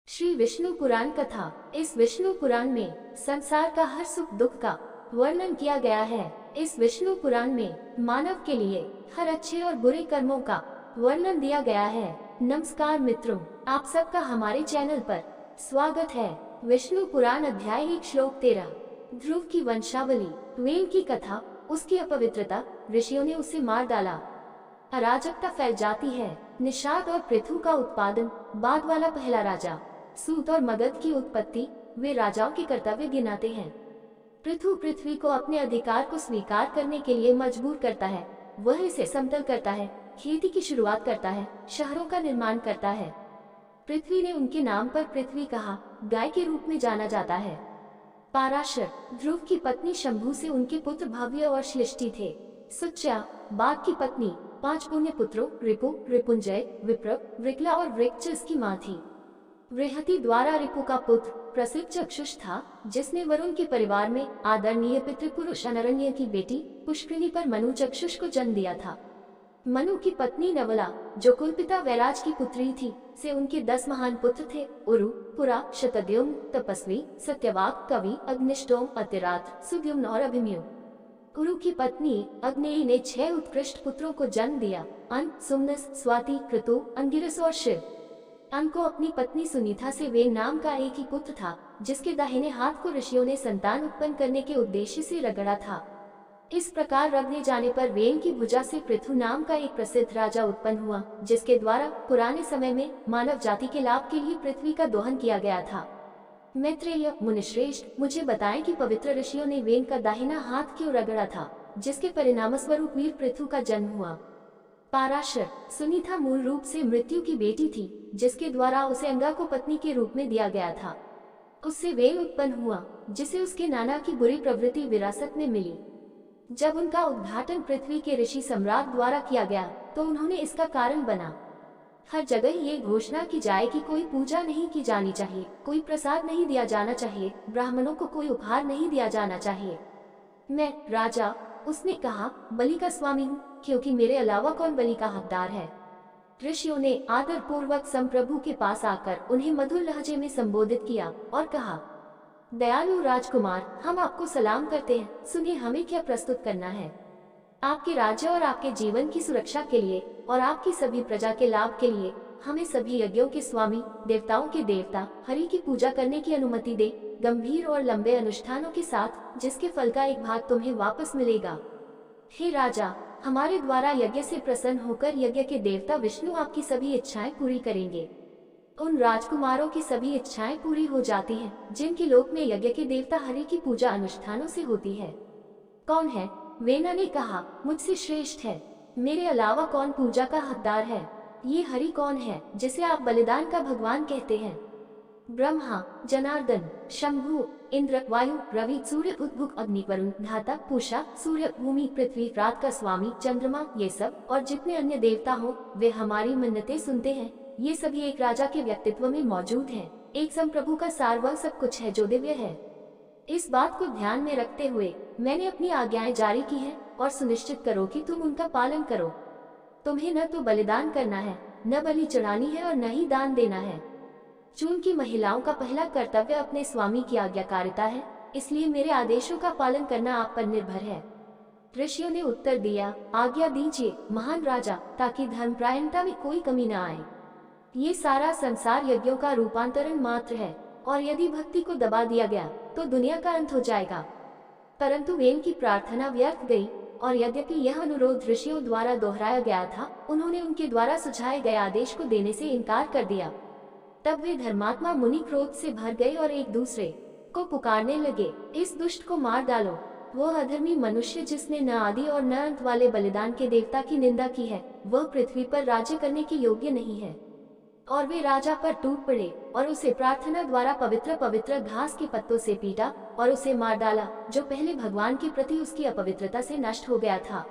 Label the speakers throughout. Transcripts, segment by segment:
Speaker 1: श्री विष्णु पुराण कथा। इस विष्णु पुराण में संसार का हर सुख दुख का वर्णन किया गया है। इस विष्णु पुराण में मानव के लिए हर अच्छे और बुरे कर्मों का वर्णन दिया गया है। नमस्कार मित्रों, आप सबका हमारे चैनल पर स्वागत है। विष्णु पुराण अध्याय 1 श्लोक 13। ध्रुव की वंशावली, वेन की कथा, उसकी अपवित्रता, ऋषियों ने उसे मार डाला, अराजकता फैल जाती है। निषाद और पृथु का उत्पादन, बाद वाला पहला राजा। सूत और मगध की उत्पत्ति, वे राजाओं के कर्तव्य गिनाते हैं। पृथु पृथ्वी को अपने अधिकार को स्वीकार करने के लिए मजबूर करता है। वह इसे समतल करता है, खेती की शुरुआत करता है, शहरों का निर्माण करता है। पृथ्वी ने उनके नाम पर पृथ्वी कहा, गाय के रूप में जाना जाता है। पाराशर, ध्रुव की पत्नी शंभु से उनके पुत्र भव्य और श्लिष्टि थे। सुच्या, बाघ की पत्नी, 5 पुण्य पुत्रों रिपु, रिपुंजय, विप्र, वृक्ला और वृक्च इसकी माँ थी। बृहति द्वारा रिपु का पुत्र प्रसिद्ध चक्षुष था, जिसने वरुण के परिवार में आदरणीय पितृपुरुष अनरण्य की बेटी पुष्करिणी पर मनु चक्षुष को जन्म दिया था। मनु की पत्नी नवला, जो कुलपिता वैराज की पुत्री थी, से उनके 10 महान पुत्र थे। उरु, पुरा, शतद्युम्न, तपस्वी, सत्यवाक, कवि, अग्निष्टोम, अतिराथ, सुद्युम्न और अभिमन्यु। उरु की पत्नी अग्नेयी ने 6 उत्कृष्ट पुत्रों को जन्म दिया, अन, सुमनस, स्वाति, क्रतु, अंगिरस और शिव। अन को अपनी पत्नी सुनीता से वेन नाम का एक ही पुत्र था, जिसके दाहिने हाथ को ऋषियों ने संतान उत्पन्न करने के उद्देश्य से रगड़ा था। इस प्रकार रगड़े जाने पर वेन की भुजा से पृथु नाम का एक प्रसिद्ध राजा उत्पन्न हुआ, जिसके द्वारा पुराने समय में मानव जाति के लाभ के लिए पृथ्वी का दोहन किया गया था। मैत्रेय, मुनिश्रेष्ठ, मुझे बताएं कि पवित्र ऋषियों ने वेन का दाहिना हाथ क्यों रगड़ा था, जिसके परिणाम स्वरूप वीर पृथु का जन्म हुआ। पाराशर, सुनीता मूल रूप से मृत्यु की बेटी थी, जिसके द्वारा उसे अंगा को पत्नी के रूप में दिया गया था। उससे वेन उत्पन्न हुआ, जिसे उसके नाना की बुरी प्रवृत्ति विरासत में मिली। जब उनका उद्घाटन पृथ्वी के ऋषि सम्राट द्वारा किया गया, तो उन्होंने इसका कारण बना। हर जगह ये घोषणा की जाए कि कोई पूजा नहीं की जानी चाहिए, कोई प्रसाद नहीं दिया जाना चाहिए, ब्राह्मणों को कोई उपहार नहीं दिया जाना चाहिए। मैं राजा, उसने कहा, बलि का स्वामी हूँ, क्योंकि मेरे अलावा कौन बलि का हकदार है। ऋषियों ने आदर पूर्वक संप्रभु के पास आकर उन्हें मधुर लहजे में संबोधित किया और कहा, दयालु राजकुमार, हम आपको सलाम करते हैं। सुनिए, हमें क्या प्रस्तुत करना है। आपके राज्य और आपके जीवन की सुरक्षा के लिए और आपकी सभी प्रजा के लाभ के लिए हमें सभी यज्ञों के स्वामी, देवताओं के देवता, हरि की पूजा करने की अनुमति दे, गंभीर और लंबे अनुष्ठानों के साथ, जिसके फल का एक भाग तुम्हें वापस मिलेगा। हे राजा, हमारे द्वारा यज्ञ से प्रसन्न होकर यज्ञ के देवता विष्णु आपकी सभी इच्छाएं पूरी करेंगे। उन राजकुमारों की सभी इच्छाएं पूरी हो जाती हैं, जिनके लोक में यज्ञ के देवता हरि की पूजा अनुष्ठानों से होती है। कौन है? वेना ने कहा, मुझसे श्रेष्ठ है। मेरे अलावा कौन पूजा का हकदार है? ये हरि कौन है, जिसे आप बलिदान का भगवान कहते हैं? ब्रह्मा, जनार्दन, शंभु, इंद्र, वायु, रवि, सूर्य, उद्भुक, अग्नि, वरुण, धाता, पूषा, सूर्य, भूमि, पृथ्वी, रात का स्वामी, चंद्रमा, ये सब और जितने अन्य देवता हो, वे हमारी मन्नतें सुनते हैं। ये सभी एक राजा के व्यक्तित्व में मौजूद हैं। एक संप्रभु का सार वह सब कुछ है जो दिव्य है। इस बात को ध्यान में रखते हुए मैंने अपनी आज्ञाएं जारी की हैं, और सुनिश्चित करो कि तुम उनका पालन करो। तुम्हें न तो बलिदान करना है, न बलि चढ़ानी है और न ही दान देना है। चूंकि महिलाओं का पहला कर्तव्य अपने स्वामी की आज्ञाकारिता है, इसलिए मेरे आदेशों का पालन करना आप पर निर्भर है। ऋषियों ने उत्तर दिया, आज्ञा दीजिए महान राजा, ताकि धर्मपरायणता में कोई कमी न आए। ये सारा संसार यज्ञों का रूपांतरण मात्र है, और यदि भक्ति को दबा दिया गया तो दुनिया का अंत हो जाएगा। परंतु वेन की प्रार्थना व्यर्थ गई, और यद्यपि यह अनुरोध ऋषियों द्वारा दोहराया गया था, उन्होंने उनके द्वारा सुझाए गए आदेश को देने से इनकार कर दिया। तब वे धर्मात्मा मुनि क्रोध से भर गए और एक दूसरे को पुकारने लगे, इस दुष्ट को मार डालो। वह अधर्मी मनुष्य जिसने न आदि और न अंत वाले बलिदान के देवता की निंदा की है, वह पृथ्वी पर राज्य करने के योग्य नहीं है। और वे राजा पर टूट पड़े और उसे प्रार्थना द्वारा पवित्र पवित्र घास के पत्तों से पीटा और उसे मार डाला, जो पहले भगवान के प्रति उसकी अपवित्रता से नष्ट हो गया था।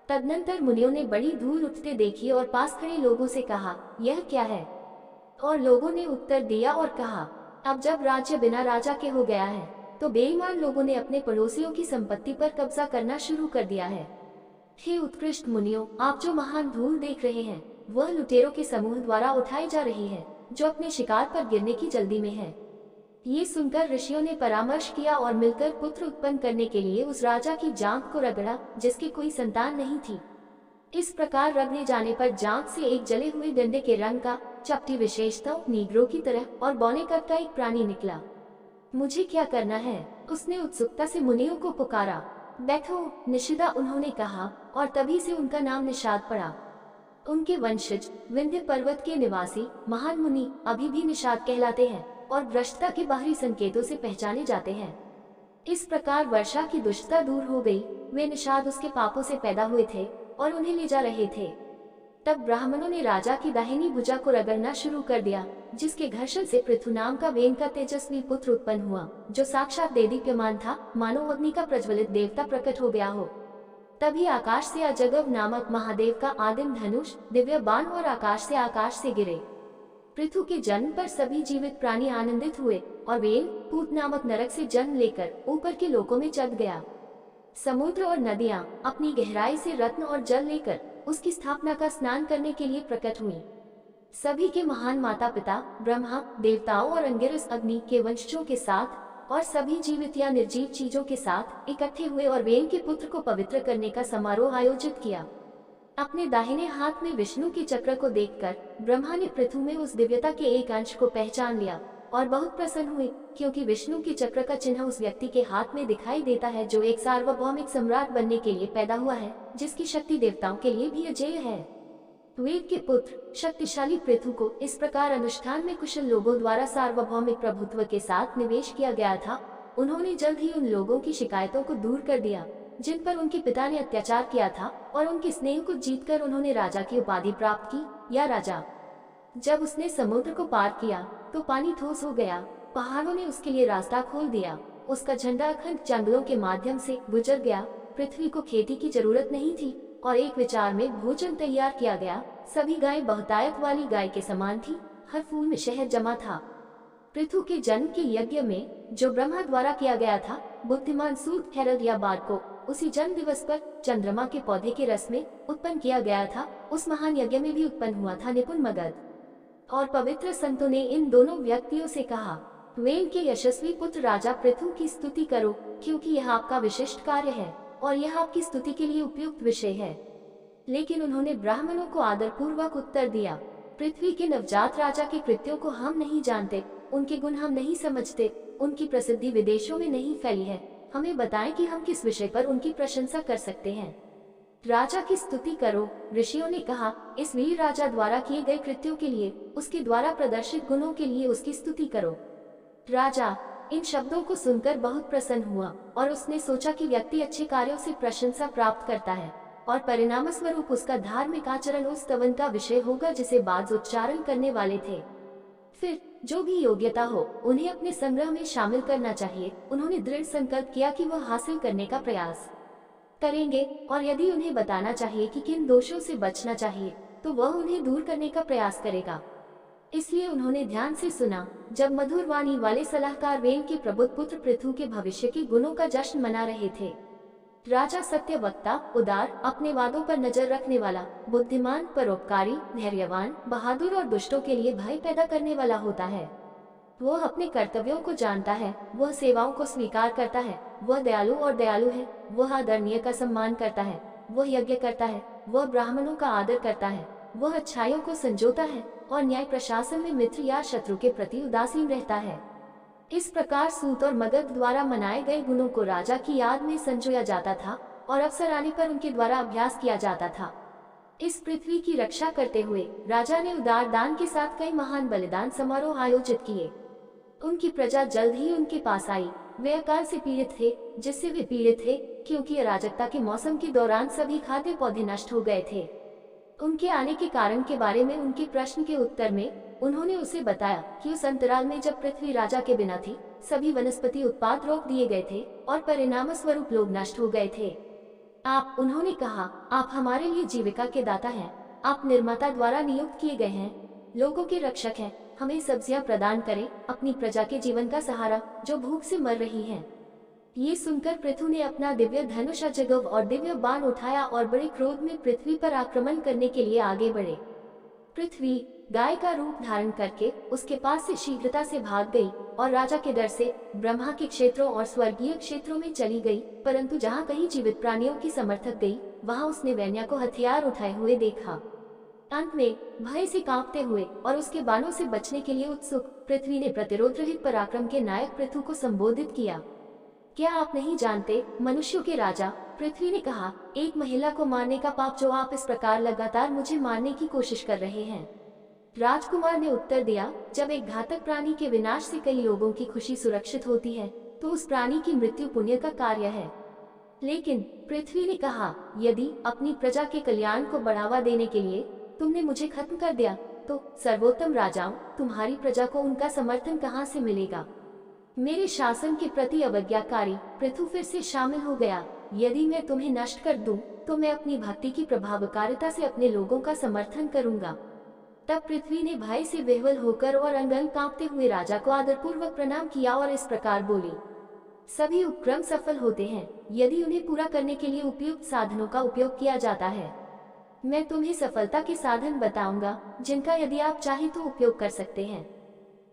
Speaker 1: तदनंतर मुनियों ने बड़ी धूल उठते देखी और पास खड़े लोगों से कहा, यह क्या है? और लोगों ने उत्तर दिया और कहा, अब जब राज्य बिना राजा के हो गया है, तो बेईमान लोगों ने अपने पड़ोसियों की संपत्ति पर कब्जा करना शुरू कर दिया है। हे उत्कृष्ट मुनियों, आप जो महान धूल देख रहे हैं, वह लुटेरों के समूह द्वारा उठाई जा रही है। जो अपने शिकार पर गिरने की जल्दी में है। ये सुनकर ऋषियों ने परामर्श किया और मिलकर पुत्र उत्पन्न करने के लिए उस राजा की जांघ को रगड़ा जिसकी कोई संतान नहीं थी। इस प्रकार रगड़े जाने पर जांघ से एक जले हुए डंडे के रंग का, चपटी विशेषता नीग्रो की तरह और बौने कद का एक प्राणी निकला। मुझे क्या करना है? उसने उत्सुकता से मुनियों को पुकारा। बैठो निषिदा, उन्होंने कहा, और तभी से उनका नाम निषाद पड़ा। उनके वंशज विंध्य पर्वत के निवासी महान मुनि अभी भी निषाद कहलाते हैं और भ्रष्टता के बाहरी संकेतों से पहचाने जाते हैं। इस प्रकार वर्षा की दुष्टता दूर हो गई। वे निषाद उसके पापों से पैदा हुए थे और उन्हें ले जा रहे थे। तब ब्राह्मणों ने राजा की दाहिनी भुजा को रगड़ना शुरू कर दिया, जिसके घर्षण से पृथु नाम का वेन का तेजस्वी पुत्र उत्पन्न हुआ, जो साक्षात देदीप्यमान था, मानो अग्नि का प्रज्वलित देवता प्रकट हो गया हो। तभी आकाश से अजगव नामक महादेव का आदिम धनुष, दिव्य बाण और आकाश से गिरे। पृथु के जन्म पर सभी जीवित प्राणी आनंदित हुए और वेन पूत नामक नरक से जन्म लेकर ऊपर के लोकों में चढ़ गया। समुद्र और नदियां अपनी गहराई से रत्न और जल लेकर उसकी स्थापना का स्नान करने के लिए प्रकट हुई। सभी के महान माता पिता ब्रह्मा, देवताओं और अंगिरस अग्नि के वंशजों के साथ और सभी जीवित या निर्जीव चीजों के साथ इकट्ठे हुए और वेन के पुत्र को पवित्र करने का समारोह आयोजित किया। अपने दाहिने हाथ में विष्णु के चक्र को देखकर ब्रह्मा ने पृथु में उस दिव्यता के एक अंश को पहचान लिया और बहुत प्रसन्न हुए, क्योंकि विष्णु के चक्र का चिन्ह उस व्यक्ति के हाथ में दिखाई देता है जो एक सार्वभौमिक सम्राट बनने के लिए पैदा हुआ है, जिसकी शक्ति देवताओं के लिए भी अजेय है। वेद के पुत्र शक्तिशाली पृथु को इस प्रकार अनुष्ठान में कुशल लोगों द्वारा सार्वभौमिक प्रभुत्व के साथ निवेश किया गया था। उन्होंने जल्द ही उन लोगों की शिकायतों को दूर कर दिया जिन पर उनके पिता ने अत्याचार किया था, और उनके स्नेह को जीतकर उन्होंने राजा की उपाधि प्राप्त की, या राजा। जब उसने समुद्र को पार किया तो पानी ठोस हो गया, पहाड़ों ने उसके लिए रास्ता खोल दिया, उसका झंडा अखंड जंगलों के माध्यम से गुजर गया। पृथ्वी को खेती की जरूरत नहीं थी और एक विचार में भोजन तैयार किया गया। सभी गायें बहुतायत वाली गाय के समान थी, हर फूल में शहद जमा था। पृथु के जन्म के यज्ञ में जो ब्रह्मा द्वारा किया गया था, बुद्धिमान सूत हेरल्ड या बार को उसी जन्म दिवस पर चंद्रमा के पौधे के रस में उत्पन्न किया गया था। उस महान यज्ञ में भी उत्पन्न हुआ था निपुण मगध। और पवित्र संतों ने इन दोनों व्यक्तियों से कहा, वेन के यशस्वी पुत्र राजा पृथु की स्तुति करो, क्योंकि यह आपका विशिष्ट कार्य है और यह आपकी स्तुति के लिए उपयुक्त विषय है। लेकिन उन्होंने ब्राह्मणों को आदर पूर्वक उत्तर दिया, पृथ्वी के नवजात राजा के कृत्यों को हम नहीं जानते, उनके गुण हम नहीं समझते, उनकी प्रसिद्धि विदेशों में नहीं फैली है। हमें बताएं कि हम किस विषय पर उनकी प्रशंसा कर सकते हैं। राजा की स्तुति करो, ऋषियों ने कहा, इस वीर राजा द्वारा किए गए कृत्यों के लिए, उसके द्वारा प्रदर्शित गुणों के लिए उसकी स्तुति करो। राजा इन शब्दों को सुनकर बहुत प्रसन्न हुआ और उसने सोचा कि व्यक्ति अच्छे कार्यों से प्रशंसा प्राप्त करता है और परिणाम स्वरूप उसका धार्मिक आचरण उस स्तवन का विषय होगा जिसे बाज उच्चारण करने वाले थे। फिर जो भी योग्यता हो उन्हें अपने संग्रह में शामिल करना चाहिए। उन्होंने दृढ़ संकल्प किया कि वह हासिल करने का प्रयास करेंगे और यदि उन्हें बताना चाहिए कि किन दोषों से बचना चाहिए तो वह उन्हें दूर करने का प्रयास करेगा। इसलिए उन्होंने ध्यान से सुना। जब मधुर वाणी वाले सलाहकार वेन के प्रबुद्ध पुत्र पृथु के भविष्य के गुणों का जश्न मना रहे थे। राजा सत्य वक्ता, उदार, अपने वादों पर नजर रखने वाला, बुद्धिमान, परोपकारी, धैर्यवान, बहादुर और दुष्टों के लिए भय पैदा करने वाला होता है। वह अपने कर्तव्यों को जानता है, वह सेवाओं को स्वीकार करता है, वह दयालु और दयालु है, वह आदरणीय का सम्मान करता है, वह यज्ञ करता है, वह ब्राह्मणों का आदर करता है, वह अच्छाइयों को संजोता है और न्याय प्रशासन में मित्र या शत्रु के प्रति उदासीन रहता है। इस प्रकार सूत और मगध द्वारा मनाए गए गुणों को राजा की याद में संजोया जाता था और अवसर आने पर उनके द्वारा अभ्यास किया जाता था। इस पृथ्वी की रक्षा करते हुए राजा ने उदार दान के साथ कई महान बलिदान समारोह आयोजित किए। उनकी प्रजा जल्द ही उनके पास आई। वे अकाल से पीड़ित थे, जिससे वे पीड़ित थे क्योंकि अराजकता के मौसम के दौरान सभी खाद्य पौधे नष्ट हो गए थे। उनके आने के कारण के बारे में उनके प्रश्न के उत्तर में उन्होंने उसे बताया कि उस अंतराल में जब पृथ्वी राजा के बिना थी, सभी वनस्पति उत्पाद रोक दिए गए थे और परिणाम स्वरूप लोग नष्ट हो गए थे। उन्होंने कहा, आप हमारे लिए जीविका के दाता हैं, आप निर्माता द्वारा नियुक्त किए गए हैं, लोगों के रक्षक हैं, हमें सब्जियां प्रदान करें, अपनी प्रजा के जीवन का सहारा जो भूख से मर रही है। ये सुनकर पृथु ने अपना दिव्य धनुष अजगव और दिव्य बाण उठाया और बड़े क्रोध में पृथ्वी पर आक्रमण करने के लिए आगे बढ़े। पृथ्वी गाय का रूप धारण करके उसके पास से शीघ्रता से भाग गई और राजा के डर से ब्रह्मा के क्षेत्रों और स्वर्गीय क्षेत्रों में चली गई। परंतु जहाँ कहीं जीवित प्राणियों की समर्थक गई, वहाँ उसने वैन्या को हथियार उठाए हुए देखा। अंत में भय से कांपते हुए और उसके बाणों से बचने के लिए उत्सुक पृथ्वी ने प्रतिरोध रहित पराक्रम के नायक पृथु को संबोधित किया। क्या आप नहीं जानते मनुष्यों के राजा, पृथ्वी ने कहा, एक महिला को मारने का पाप जो आप इस प्रकार लगातार मुझे मारने की कोशिश कर रहे हैं। राजकुमार ने उत्तर दिया, जब एक घातक प्राणी के विनाश से कई लोगों की खुशी सुरक्षित होती है तो उस प्राणी की मृत्यु पुण्य का कार्य है। लेकिन पृथ्वी ने कहा, यदि अपनी प्रजा के कल्याण को बढ़ावा देने के लिए तुमने मुझे खत्म कर दिया तो सर्वोत्तम राजाओं, तुम्हारी प्रजा को उनका समर्थन कहाँ से मिलेगा। मेरे शासन के प्रति अवज्ञाकारी पृथु फिर से शामिल हो गया। यदि मैं तुम्हें नष्ट कर दूं, तो मैं अपनी भक्ति की प्रभावकारिता से अपने लोगों का समर्थन करूंगा। तब पृथ्वी ने भय से विह्वल होकर और अंग कांपते हुए राजा को आदरपूर्वक प्रणाम किया और इस प्रकार बोली, सभी उपक्रम सफल होते हैं यदि उन्हें पूरा करने के लिए उपयुक्त साधनों का उपयोग किया जाता है। मैं तुम्हें सफलता के साधन बताऊंगा जिनका यदि आप चाहें तो उपयोग कर सकते हैं।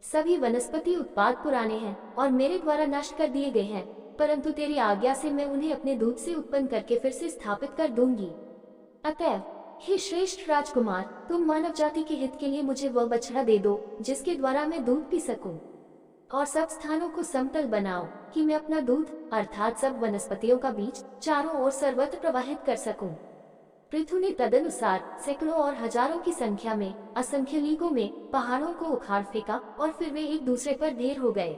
Speaker 1: सभी वनस्पति उत्पाद पुराने हैं और मेरे द्वारा नष्ट कर दिए गए हैं, परंतु तेरी आज्ञा से मैं उन्हें अपने दूध से उत्पन्न करके फिर से स्थापित कर दूंगी। अतएव हे श्रेष्ठ राजकुमार, तुम मानव जाति के हित के लिए मुझे वह बछड़ा दे दो जिसके द्वारा मैं दूध पी सकूं, और सब स्थानों को समतल बनाओ कि मैं अपना दूध अर्थात सब वनस्पतियों का बीज चारों ओर सर्वत्र प्रवाहित कर सकूं। पृथु ने तदनुसार सैकड़ों और हजारों की संख्या में असंख्य लीगों में पहाड़ों को उखाड़ फेंका और फिर वे एक दूसरे पर ढेर हो गए।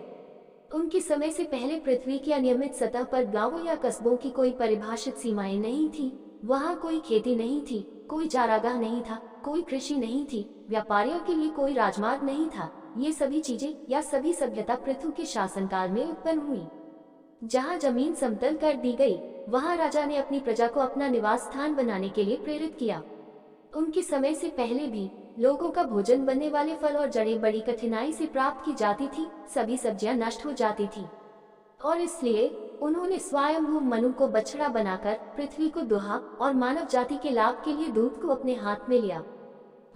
Speaker 1: उनके समय से पहले पृथ्वी की अनियमित सतह पर गांवों या कस्बों की कोई परिभाषित सीमाएं नहीं थी। वहाँ कोई खेती नहीं थी, कोई चारागाह नहीं था, कोई कृषि नहीं थी, व्यापारियों के लिए कोई राजमार्ग नहीं था। ये सभी चीजें या सभी सभ्यता पृथु के शासनकाल में उत्पन्न हुई। जहाँ जमीन समतल कर दी गई, वहाँ राजा ने अपनी प्रजा को अपना निवास स्थान बनाने के लिए प्रेरित किया। उनके समय से पहले भी लोगों का भोजन बनने वाले फल और जड़ें बड़ी कठिनाई से प्राप्त की जाती थी। सभी सब्जियां नष्ट हो जाती थी और इसलिए उन्होंने स्वयंभू मनु को बछड़ा बनाकर पृथ्वी को दुहा और मानव जाति के लाभ के लिए दूध को अपने हाथ में लिया।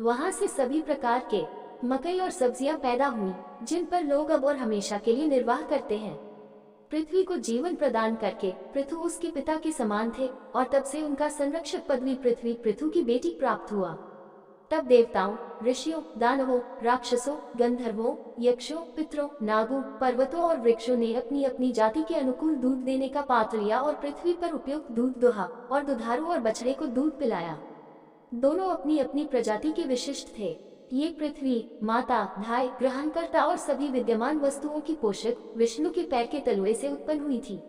Speaker 1: वहाँ से सभी प्रकार के मकई और सब्जियां पैदा हुई जिन पर लोग अब और हमेशा के लिए निर्वाह करते हैं। पृथ्वी को जीवन प्रदान करके पृथु उसके पिता के समान थे और तब से उनका संरक्षक पदवी पृथ्वी पृथु की बेटी प्राप्त हुआ। तब देवताओं, ऋषियों, दानवों, राक्षसों, गंधर्वों, यक्षों, पितरों, नागों, पर्वतों और वृक्षों ने अपनी अपनी जाति के अनुकूल दूध देने का पात्र लिया और पृथ्वी पर उपयुक्त दूध दुहा और दुधारू और बछड़े को दूध पिलाया। दोनों अपनी अपनी प्रजाति के विशिष्ट थे। ये पृथ्वी माता, धाय, ग्रहणकर्ता और सभी विद्यमान वस्तुओं की पोषक विष्णु के पैर के तलुए से उत्पन्न हुई थी।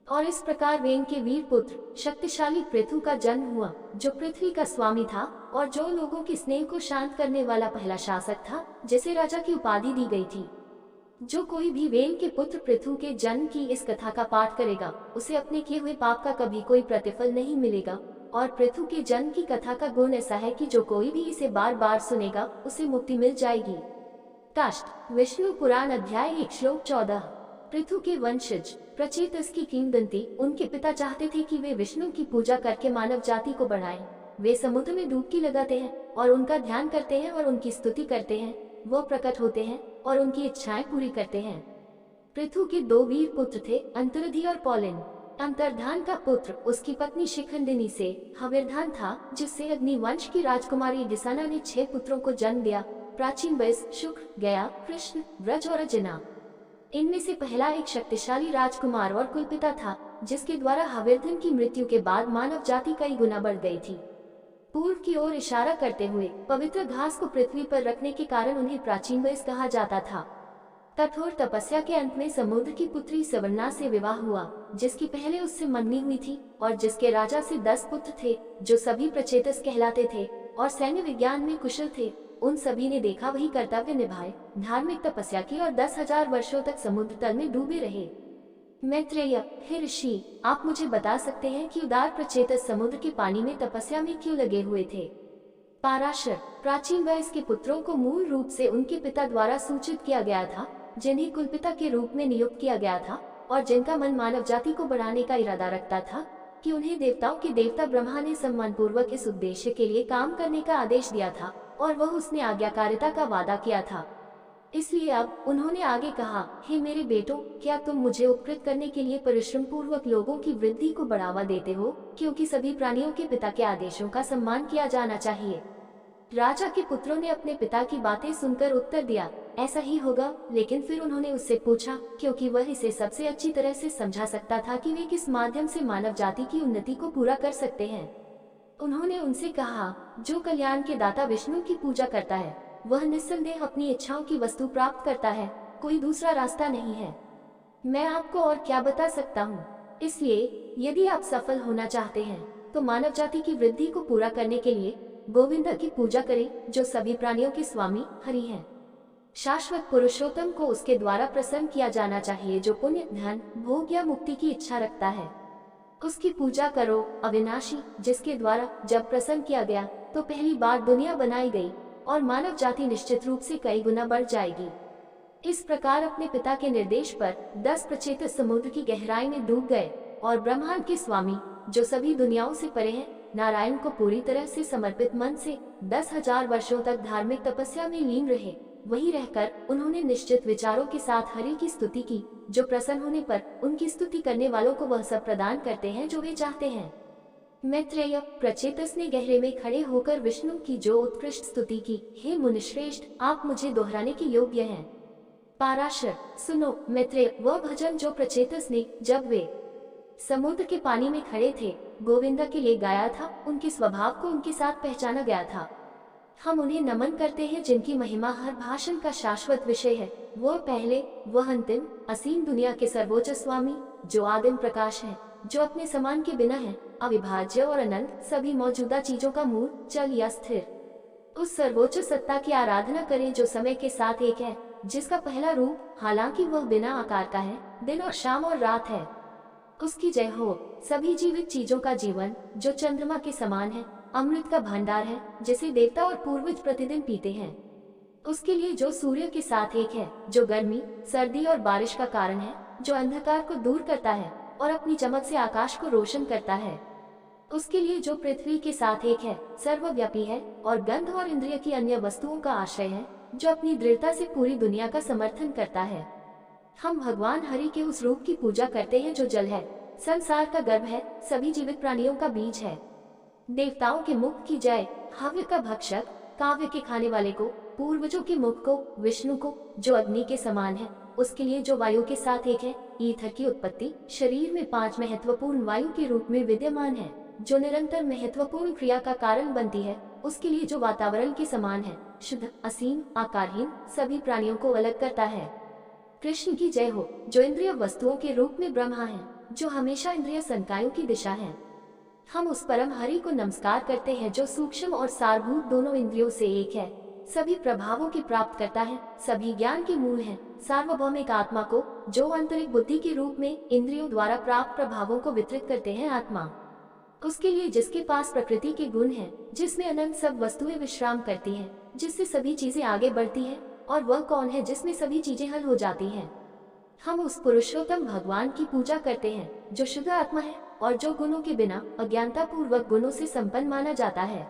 Speaker 1: और इस प्रकार वेन के वीर पुत्र शक्तिशाली पृथु का जन्म हुआ, जो पृथ्वी का स्वामी था और जो लोगों के स्नेह को शांत करने वाला पहला शासक था, जिसे राजा की उपाधि दी गई थी। जो कोई भी वेन के पुत्र पृथु के जन्म की इस कथा का पाठ करेगा, उसे अपने किए हुए पाप का कभी कोई प्रतिफल नहीं मिलेगा। और पृथु के जन्म की कथा का गुण ऐसा है कि जो कोई भी इसे बार बार सुनेगा, उसे मुक्ति मिल जाएगी। काष्ठ विष्णु पुराण अध्याय 1 श्लोक 14। पृथु के वंशज प्रचेतस की किंवदंती। उनके पिता चाहते थे कि वे विष्णु की पूजा करके मानव जाति को बढ़ाएं। वे समुद्र में डुबकी लगाते हैं और उनका ध्यान करते हैं और उनकी स्तुति करते हैं। वो प्रकट होते हैं और उनकी इच्छाएं पूरी करते हैं। पृथु के 2 वीर पुत्र थे, अंतर्धि और पौलिन। अंतर्धान का पुत्र उसकी पत्नी शिखंडिनी से हविर्धान था, जिससे अग्निवंश की राजकुमारी दिसाना ने 6 पुत्रों को जन्म दिया, प्राचीन वैस, शुक्र, गया, कृष्ण, व्रज और अजिना। इनमें से पहला एक शक्तिशाली राजकुमार और कुलपिता था, जिसके द्वारा हविर्धन की मृत्यु के बाद मानव जाति कई गुना बढ़ गई थी। पूर्व की ओर इशारा करते हुए पवित्र घास को पृथ्वी पर रखने के कारण उन्हें प्राचीन वैस कहा जाता था। कठोर तपस्या के अंत में समुद्र की पुत्री सवर्णा से विवाह हुआ, जिसकी पहले उससे मंगनी हुई थी और जिसके राजा से 10 पुत्र थे, जो सभी प्रचेतस कहलाते थे और सैन्य विज्ञान में कुशल थे। उन सभी ने देखा वही कर्तव्य निभाए, धार्मिक तपस्या की और 10,000 वर्षों तक समुद्र तल में डूबे रहे। मैत्रेय, हे ऋषि, आप मुझे बता सकते हैं कि उदार प्रचेतस समुद्र के पानी में तपस्या में क्यों लगे हुए थे? पाराशर, प्राचीन वैस के पुत्रों को मूल रूप से उनके पिता द्वारा सूचित किया गया था, जिन्हें कुलपिता के रूप में नियुक्त किया गया था और जिनका मन मानव जाति को बढ़ाने का इरादा रखता था, कि उन्हें देवताओं के देवता ब्रह्मा ने सम्मानपूर्वक इस उद्देश्य के लिए काम करने का आदेश दिया था और वह उसने आज्ञाकारिता का वादा किया था। इसलिए अब उन्होंने आगे कहा, हे मेरे बेटों, क्या तुम मुझे उपकृत करने के लिए परिश्रम पूर्वक लोगों की वृद्धि को बढ़ावा देते हो, क्योंकि सभी प्राणियों के पिता के आदेशों का सम्मान किया जाना चाहिए। राजा के पुत्रों ने अपने पिता की बातें सुनकर उत्तर दिया, ऐसा ही होगा। लेकिन फिर उन्होंने उससे पूछा, क्योंकि वह इसे सबसे अच्छी तरह से समझा सकता था कि वे किस माध्यम से मानव जाति की उन्नति को पूरा कर सकते हैं। उन्होंने उनसे कहा, जो कल्याण के दाता विष्णु की पूजा करता है वह निस्संदेह अपनी इच्छाओं की वस्तु प्राप्त करता है, कोई दूसरा रास्ता नहीं है। मैं आपको और क्या बता सकता हूँ। इसलिए यदि आप सफल होना चाहते हैं तो मानव जाति की वृद्धि को पूरा करने के लिए गोविंद की पूजा करें, जो सभी प्राणियों के स्वामी हरि हैं। शाश्वत पुरुषोत्तम को उसके द्वारा प्रसन्न किया जाना चाहिए, जो पुण्य, धन, भोग या मुक्ति की इच्छा रखता है। उसकी पूजा करो, अविनाशी, जिसके द्वारा जब प्रसन्न किया गया तो पहली बार दुनिया बनाई गई और मानव जाति निश्चित रूप से कई गुना बढ़ जाएगी। इस प्रकार अपने पिता के निर्देश पर 10 प्रचेतस समुद्र की गहराई में डूब गए और ब्रह्मांड के स्वामी, जो सभी दुनियाओं से परे हैं, नारायण को पूरी तरह से समर्पित मन से 10,000 वर्षों तक धार्मिक तपस्या में लीन रहे। वहीं रहकर उन्होंने निश्चित विचारों के साथ हरि की स्तुति की, जो प्रसन्न होने पर उनकी स्तुति करने वालों को वह सब प्रदान करते हैं जो वे चाहते हैं। मैत्रेय प्रचेतस ने गहरे में खड़े होकर विष्णु की जो उत्कृष्ट स्तुति की, हे मुनिश्रेष्ठ, आप मुझे दोहराने के योग्य हैं। पाराशर, सुनो मैत्रेय, वह भजन जो प्रचेतस ने जब वे समुद्र के पानी में खड़े थे गोविंद के लिए गाया था, उनके स्वभाव को उनके साथ पहचाना गया था। हम उन्हें नमन करते हैं जिनकी महिमा हर भाषण का शाश्वत विषय है। वह पहले, वह अंतिम, असीम दुनिया के सर्वोच्च स्वामी, जो आदिम प्रकाश है, जो अपने समान के बिना है, अविभाज्य और अनंत, सभी मौजूदा चीजों का मूल, चल या स्थिर। उस सर्वोच्च सत्ता की आराधना करें जो समय के साथ एक है, जिसका पहला रूप, हालांकि वह बिना आकार का है, दिन और शाम और रात है। उसकी जय हो। सभी जीवित चीजों का जीवन, जो चंद्रमा के समान है, अमृत का भंडार है, जिसे देवता और पूर्वज प्रतिदिन पीते हैं। उसके लिए जो सूर्य के साथ एक है, जो गर्मी, सर्दी और बारिश का कारण है, जो अंधकार को दूर करता है और अपनी चमक से आकाश को रोशन करता है। उसके लिए जो पृथ्वी के साथ एक है, सर्वव्यापी है और गंध और इंद्रिय की अन्य वस्तुओं का आश्रय है, जो अपनी दृढ़ता से पूरी दुनिया का समर्थन करता है। हम भगवान हरि के उस रूप की पूजा करते हैं जो जल है, संसार का गर्भ है, सभी जीवित प्राणियों का बीज है। देवताओं के मुख की जय, हव्य का भक्षक, काव्य के खाने वाले को, पूर्वजों के मुख को, विष्णु को, जो अग्नि के समान है, उसके लिए जो वायु के साथ एक है, ईथर की उत्पत्ति शरीर में 5 महत्वपूर्ण वायु के रूप में विद्यमान है, जो निरंतर महत्वपूर्ण क्रिया का कारण बनती है, उसके लिए जो वातावरण के समान है, शुद्ध, असीम, आकारहीन, सभी प्राणियों को अलग करता है। कृष्ण की जय हो, जो इंद्रिय वस्तुओं के रूप में ब्रह्मा है, जो हमेशा इंद्रिय संकायों की दिशा है। हम उस परम हरि को नमस्कार करते हैं जो सूक्ष्म और सारभूत दोनों इंद्रियों से एक है, सभी प्रभावों की प्राप्त करता है, सभी ज्ञान के मूल है, सार्वभौमिक आत्मा को, जो आंतरिक बुद्धि के रूप में इंद्रियों द्वारा प्राप्त प्रभावों को वितरित करते हैं आत्मा। उसके लिए जिसके पास प्रकृति के गुण हैं, जिसमें अनंत सब वस्तुएं विश्राम करती हैं, जिससे सभी चीजें आगे बढ़ती हैं, और वह कौन है जिसमें सभी चीजें हल हो जाती हैं। हम उस पुरुषोत्तम भगवान की पूजा करते हैं जो शुद्ध आत्मा है और जो गुणों के बिना अज्ञानता पूर्वक गुणों से संपन्न माना जाता है।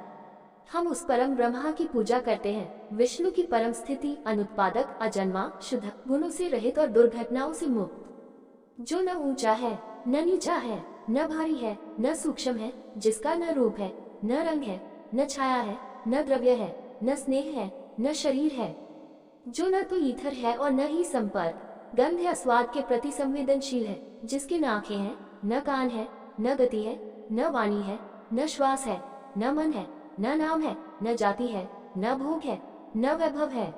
Speaker 1: हम उस परम ब्रह्मा की पूजा करते हैं, विष्णु की परम स्थिति, अनुत्पादक, अजन्मा, शुद्ध, गुणों से रहित और दुर्घटनाओं से मुक्त, जो न ऊंचा है, न नीचा है, न भारी है, न सूक्ष्म है, जिसका न रूप है, न रंग है, न छाया है, न द्रव्य है, न स्नेह है, न शरीर है, जो न तो ईथर है और न ही संपर्क, गंध या स्वाद के प्रति संवेदनशील है, जिसके न आंखें हैं, न कान है, न गति है, न वाणी है, न श्वास है, न मन है, न नाम है, न जाति है, न भोग है, न वैभव है,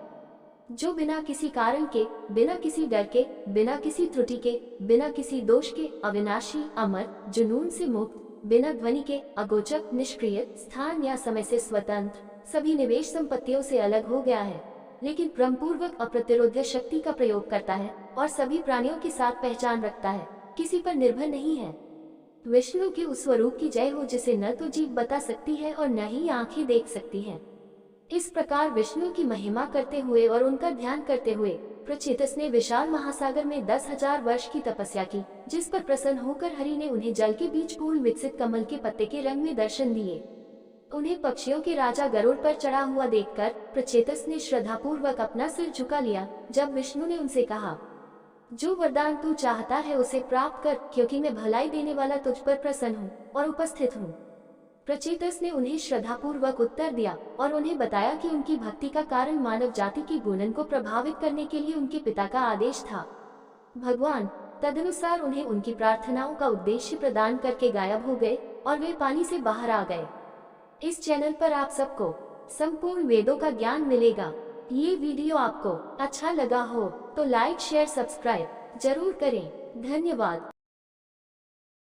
Speaker 1: जो बिना किसी कारण के, बिना किसी डर के, बिना किसी त्रुटि के, बिना किसी दोष के, अविनाशी, अमर, जुनून से मुक्त, बिना ध्वनि के, अगोचर, निष्क्रिय, स्थान या समय से स्वतंत्र, सभी निवेश संपत्तियों से अलग हो गया है, लेकिन क्रमपूर्वक अप्रतिरोध्य शक्ति का प्रयोग करता है और सभी प्राणियों के साथ पहचान रखता है, किसी पर निर्भर नहीं है। विष्णु के उस स्वरूप की जय हो जिसे न तो जीभ बता सकती है और न ही आंखें देख सकती हैं। इस प्रकार विष्णु की महिमा करते हुए और उनका ध्यान करते हुए प्रचेतस ने विशाल महासागर में 10,000 वर्ष की तपस्या की, जिस पर प्रसन्न होकर हरि ने उन्हें जल के बीच फूल विकसित कमल के पत्ते के रंग में दर्शन दिए। उन्हें पक्षियों के राजा गरुड़ पर चढ़ा हुआ देखकर प्रचेतस ने श्रद्धापूर्वक अपना सिर झुका लिया। जब विष्णु ने उनसे कहा, जो वरदान तू चाहता है उसे प्राप्त कर, क्योंकि मैं भलाई देने वाला तुझ पर प्रसन्न हूँ और उपस्थित हूँ। प्रचेतस ने उन्हें श्रद्धापूर्वक उत्तर दिया और उन्हें बताया कि उनकी भक्ति का कारण मानव जाति की गुणन को प्रभावित करने के लिए उनके पिता का आदेश था। भगवान तदनुसार उन्हें उनकी प्रार्थनाओं का उद्देश्य प्रदान करके गायब हो गए और वे पानी से बाहर आ गए। इस चैनल पर आप सबको संपूर्ण वेदों का ज्ञान मिलेगा। ये वीडियो आपको अच्छा लगा हो तो लाइक शेयर सब्सक्राइब जरूर करें। धन्यवाद।